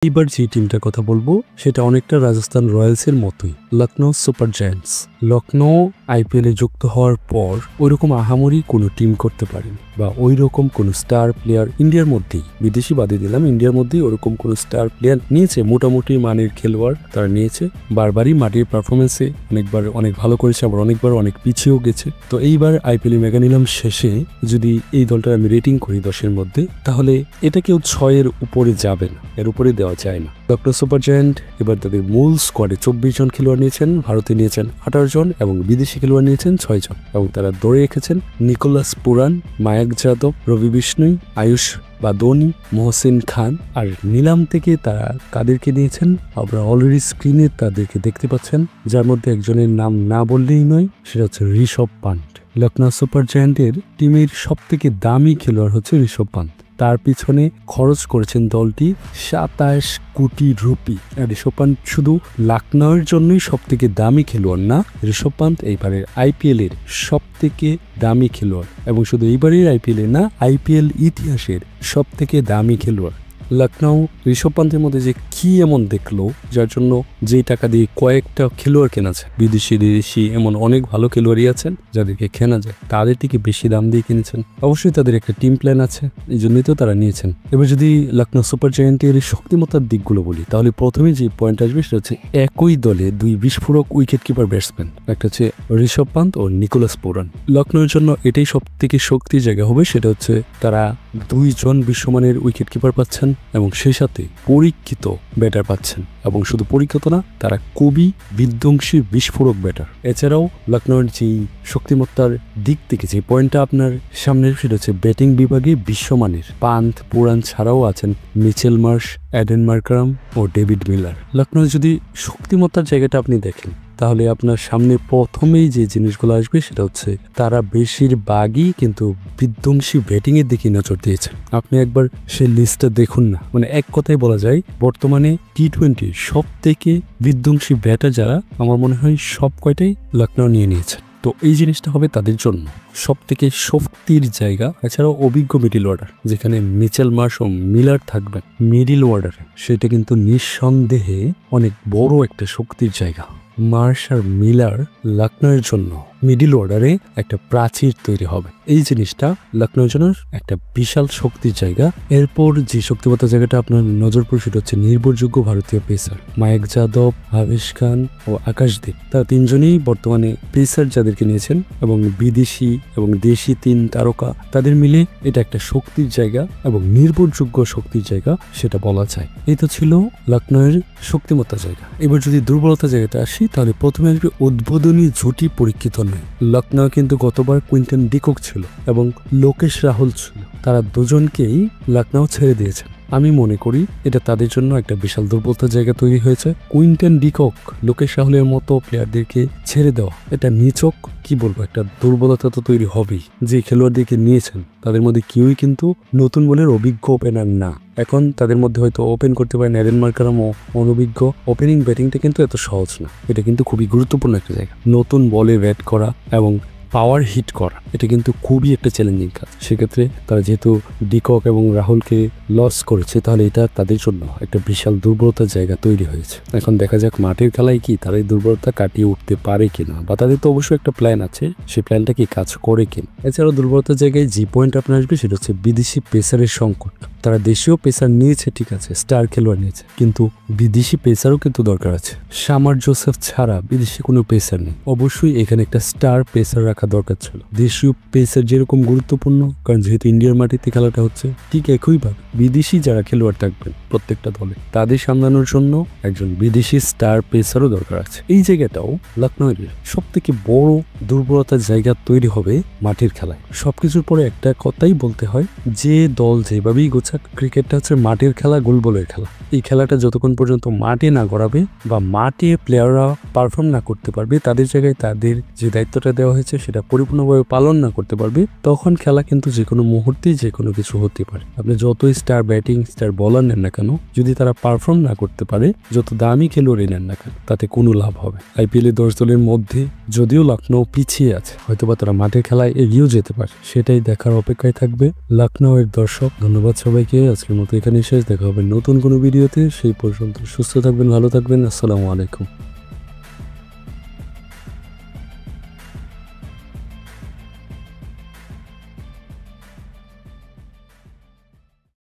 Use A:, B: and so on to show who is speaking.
A: এইবার যে টিমটার কথা বলবো সেটা অনেকটা রাজস্থান রয়্যালসের মতোই, লখনৌ সুপার জায়ান্টস। লখনৌ আইপিএলে যুক্ত হওয়ার পর ওইরকম আহামরি কোনো টিম করতে পারেনি, বা ওই রকম কোনো স্টার প্লেয়ার ইন্ডিয়ার মধ্যেই, বিদেশি বাদে দিলাম, ইন্ডিয়ার মধ্যেই ওরকম কোনো স্টার প্লেয়ার নিয়েছে। মোটামুটি মানের খেলোয়াড় তারা নিয়েছে, বারবারই মাটির পারফরমেন্সে অনেকবার অনেক ভালো করেছে, আবার অনেকবার অনেক পিছিয়েও গেছে। তো এইবার আইপিএল মেগা নিলাম শেষে যদি এই দলটার আমি রেটিং করি 10-এর মধ্যে, তাহলে এটা কেউ 6-এর উপরে যাবে না, এর উপরে দেওয়া যায় না। লখনৌ সুপার জায়ান্ট এবার তাদের মূল স্কোয়াডে 24 জন খেলোয়াড় নিয়েছেন, ভারতে নিয়েছেন 18 জন এবং বিদেশি খেলোয়াড় নিয়েছেন 6 জন, এবং তারা ধরে রেখেছেন নিকোলাস পুরান, মায়াঙ্ক যাদব, রবি বিষ্ণুই, আয়ুষ বাদোনি, মহসিন খান। আর নিলাম থেকে তারা কাদেরকে নিয়েছেন আপনারা অলরেডি স্ক্রিনে তাদেরকে দেখতে পাচ্ছেন, যার মধ্যে একজনের নাম না বললেই নয়, সেটা হচ্ছে ঋষভ পান্ট। লখনৌ সুপার জায়ান্টের টিমের সব থেকে দামি খেলোয়াড় হচ্ছে ঋষভ পান্ট। তার পিছনে খরচ করেছেন দলটি 27 কোটি রুপি। আর ঋষভ পান্ট শুধু লখনৌয়ের জন্যই সব থেকে দামি খেলোয়াড় না, ঋষভ পান্ট এইবারের আইপিএলের সব থেকে দামি খেলোয়াড়, এবং শুধু এইবারের আইপিএলে না, আইপিএল ইতিহাসের সব থেকে দামি খেলোয়াড়। লখনৌ ঋষভ পান্তের মধ্যে যে কি এমন দেখলো, যার জন্য যেই টাকা দিয়ে কয়েকটা খেলোয়াড় কেনা যায়, বিদেশি এমন অনেক ভালো খেলোয়াড়ই আছেন যাদেরকে কেনা যায়, তাদের থেকে বেশি দাম দিয়ে কিনেছেন। অবশ্যই তাদের একটা টিম প্ল্যান আছে, এই জন্যই তো তারা নিয়েছেন। এবার যদি লখনৌ সুপার জায়ান্টের শক্তিমত্তার দিকগুলো বলি, তাহলে প্রথমে যে পয়েন্ট আসবে সেটা হচ্ছে একই দলে দুই বিস্ফোরক উইকেট কিপার ব্যাটসম্যান, একটা হচ্ছে ঋষভ পান্ত ও নিকোলাস পুরান। লখনৌয়ের জন্য এটাই সব থেকে শক্তির জায়গা হবে, সেটা হচ্ছে তারা 2 জন বিশ্বমানের উইকেট কিপার পাচ্ছেন এবং সেই সাথে পরীক্ষিত ব্যাটার পাচ্ছেন, এবং শুধু পরীক্ষিত না, তারা খুবই বিধ্বংসী বিস্ফোরক ব্যাটার। এছাড়াও লখনৌয়ের যেই শক্তিমত্তার দিক থেকে যে পয়েন্টটা আপনার সামনে, সেটা হচ্ছে ব্যাটিং বিভাগে বিশ্বমানের পান্ত, পুরান ছাড়াও আছেন মিচেল মার্শ, অ্যাডেন মার্কারাম ও ডেভিড মিলার। লখনৌয়ের যদি শক্তিমত্তার জায়গাটা আপনি দেখেন, তাহলে আপনার সামনে প্রথমেই যে জিনিসগুলো আসবে সেটা হচ্ছে তারা বেশিরভাগই কিন্তু বিধ্বংসী ব্যাটিংয়ের দিকে নজর দিয়েছে। আপনি একবার সেই লিস্টটা দেখুন না, মানে এক কথায় বলা যায় বর্তমানে টি-20 সব থেকে বিধ্বংসী ব্যাটার যারা, আমার মনে হয় সব কয়টাই লখনৌ নিয়ে নিয়েছে। তো এই জিনিসটা হবে তাদের জন্য সব থেকে শক্তির জায়গা। এছাড়াও অভিজ্ঞ মিডিল অর্ডার, যেখানে মিচেল মার্শ ও মিলার থাকবেন মিডিল অর্ডারে, সেটা কিন্তু নিঃসন্দেহে অনেক বড় একটা শক্তির জায়গা। মার্শ আর মিলার লখনৌয়ের জন্য মিডিল অর্ডারে একটা প্রাচীর তৈরি হবে। এই জিনিসটা লখনৌয়ের জন্য একটা বিশাল শক্তির জায়গা। এরপর যে শক্তিমত্তার জায়গাটা আপনার নজর পড়ে, সেটা হচ্ছে নির্ভরযোগ্য ভারতীয় পেসার মায়াঙ্ক যাদব, হাফিজ খান ও আকাশদীপ। তারা 3 জনই বর্তমানে পেসার যাদেরকে নিয়েছেন, এবং বিদেশি এবং দেশি 3 তারকা, তাদের মিলে এটা একটা শক্তির জায়গা এবং নির্ভরযোগ্য শক্তির জায়গা সেটা বলা যায়। এই তো ছিল লখনৌয়ের শক্তিমত্তার জায়গা। এবার যদি দুর্বলতার জায়গাটা আসি, তাহলে প্রথমে আসবে উদ্বোধনী জুটি পরীক্ষিত নয়। লখনৌ কিন্তু গতবার কুইন্টন ডিকক ছিল এবং লোকেশ রাহুল ছিল, তারা দুজনকেই লখনৌ ছেড়ে দিয়েছেন। আমি মনে করি এটা তাদের জন্য একটা বিশাল দুর্বলতার জায়গা তৈরি হয়েছে। কুইন্টন ডিকক, লোকেশ রাহুলের মতো প্লেয়ারদেরকে ছেড়ে দেওয়া, এটা নিছক কি বলবো, একটা দুর্বলতা তো তৈরি হবেই। যে খেলোয়াড়দেরকে নিয়েছেন তাদের মধ্যে কেউই কিন্তু নতুন বলের অভিজ্ঞ ওপেনার না। এখন তাদের মধ্যে হয়তো ওপেন করতে পারেন অ্যাডেন মার্কারাম ও অনভিজ্ঞ। ওপেনিং ব্যাটিংটা কিন্তু এত সহজ না, এটা কিন্তু খুবই গুরুত্বপূর্ণ একটা জায়গা। নতুন বলে ব্যাট করা এবং পাওয়ার হিট করা, এটা কিন্তু খুবই একটা চ্যালেঞ্জিং কাজ। সেক্ষেত্রে তারা যেহেতু ডিকক এবং রাহুলকে লস করেছে, তাহলে এটা তাদের জন্য একটা বিশাল দুর্বলতার জায়গা তৈরি হয়েছে। এখন দেখা যাক মাঠের খেলায় কি তারা এই দুর্বলতা কাটিয়ে উঠতে পারে কিনা, বা তাদের তো অবশ্যই একটা প্ল্যান আছে, সেই প্ল্যানটা কি কাজ করে কিনা। এছাড়াও দুর্বলতার জায়গায় যে পয়েন্ট আপনার আসবে, সেটা হচ্ছে বিদেশি পেসারের সংকট। তারা দেশীয় পেসার নিয়েছে, ঠিক আছে, স্টার খেলোয়াড় নিয়েছে, কিন্তু বিদেশি পেসারও কিন্তু দরকার আছে। শামার জোসেফ ছাড়া বিদেশি কোনো পেসার নেই। অবশ্যই এখানে একটা স্টার পেসার রাখা দরকার ছিল। দেশীয় পেসার যেরকম গুরুত্বপূর্ণ, কারণ যেহেতু ইন্ডিয়ার মাটিতে খেলাটা হচ্ছে, ঠিক একইভাবে বিদেশি যারা খেলোয়াড় থাকবেন প্রত্যেকটা দলে, তাদের সামলানোর জন্য একজন বিদেশি স্টার পেসারও দরকার আছে। এই জায়গাটাও লখনৌয়ের সব থেকে বড় দুর্বলতার জায়গা তৈরি হবে মাঠের খেলায়। সবকিছুর পরে একটা কথাই বলতে হয়, যে দল যেভাবেই গোছাক, ক্রিকেটটা হচ্ছে মাঠের খেলা, গোলবলের খেলা। এই খেলাটা যতক্ষণ পর্যন্ত মাঠে না গড়াবে বা মাঠে প্লেয়াররা পারফর্ম না করতে পারবে, তাদের জায়গায় তাদের যে দায়িত্বটা দেওয়া হয়েছে সেটা পরিপূর্ণভাবে পালন না করতে পারবে, তখন খেলা কিন্তু যে কোনো মুহূর্তেই যে কোনো কিছু হতে পারে। আপনি যতই স্টার ব্যাটিং, স্টার বলার নেন না কেন, যদি তারা পারফর্ম না করতে পারে, যত দামি খেলোয়াড়ই নেন না কেন, তাতে কোনো লাভ হবে। আইপিএলে 10 দলের মধ্যে যদিও লখনৌ পিছিয়ে আছে, হয়তোবা তারা মাঠের খেলায় এগিয়েও যেতে পারে, সেটাই দেখার অপেক্ষায় থাকবে লখনৌ এর দর্শক। ধন্যবাদ সবাইকে, আজকের মতো এখানেই শেষ। দেখা হবে নতুন কোনো ভিডিওতে, সেই পর্যন্ত সুস্থ থাকবেন, ভালো থাকবেন, আসসালামু আলাইকুম।